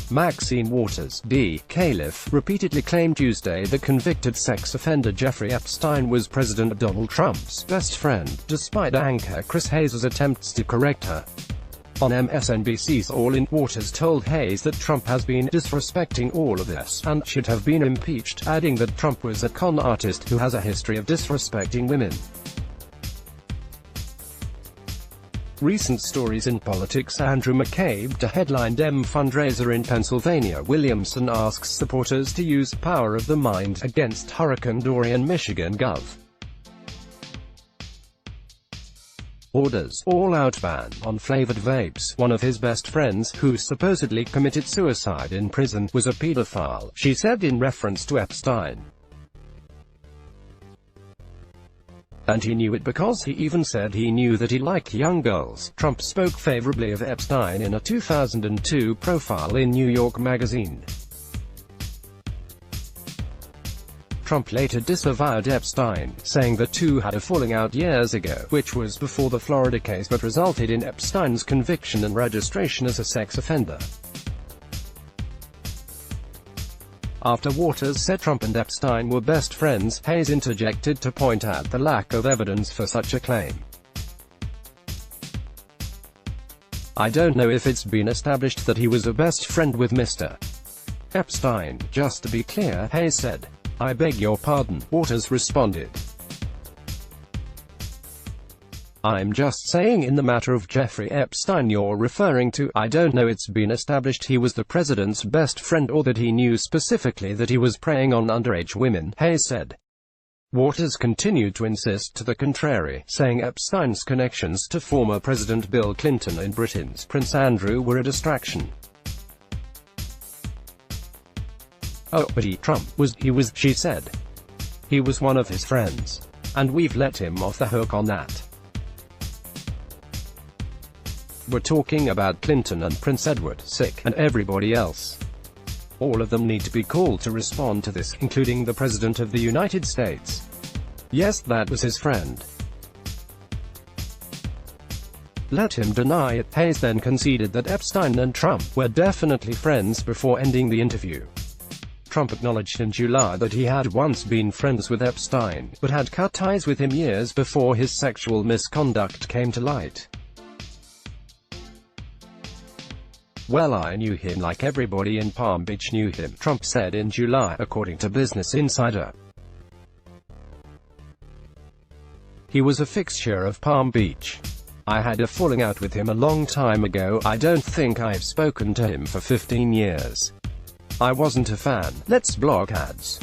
Maxine Waters, D. Caliph, repeatedly claimed Tuesday that convicted sex offender Jeffrey Epstein was President Donald Trump's best friend, despite anchor Chris Hayes' attempts to correct her. On MSNBC's All In, Waters told Hayes that Trump has been disrespecting all of this, and should have been impeached, adding that Trump was a con artist who has a history of disrespecting women. Recent stories in politics. Andrew McCabe to headline Dem fundraiser in Pennsylvania. Williamson asks supporters to use power of the mind against Hurricane Dorian. Michigan Gov. Orders all-out ban on flavored vapes. One of his best friends, who supposedly committed suicide in prison, was a pedophile, she said in reference to Epstein. And he knew it because he even said he knew that he liked young girls. Trump spoke favorably of Epstein in a 2002 profile in New York Magazine. Trump later disavowed Epstein, saying the two had a falling out years ago, which was before the Florida case that resulted in Epstein's conviction and registration as a sex offender. After Waters said Trump and Epstein were best friends, Hayes interjected to point out the lack of evidence for such a claim. "I don't know if it's been established that he was a best friend with Mr. Epstein, just to be clear," Hayes said. "I beg your pardon," Waters responded. "I'm just saying in the matter of Jeffrey Epstein you're referring to, I don't know it's been established he was the president's best friend or that he knew specifically that he was preying on underage women," Hayes said. Waters continued to insist to the contrary, saying Epstein's connections to former President Bill Clinton and Britain's Prince Andrew were a distraction. "Oh, but she said. He was one of his friends. And we've let him off the hook on that. We're talking about Clinton and Prince Edward, and everybody else. All of them need to be called to respond to this, including the President of the United States. Yes, that was his friend. Let him deny it." Hayes then conceded that Epstein and Trump were definitely friends before ending the interview. Trump acknowledged in July that he had once been friends with Epstein, but had cut ties with him years before his sexual misconduct came to light. "Well, I knew him like everybody in Palm Beach knew him," Trump said in July, according to Business Insider. "He was a fixture of Palm Beach. I had a falling out with him a long time ago. I don't think I've spoken to him for 15 years. I wasn't a fan. Let's block ads."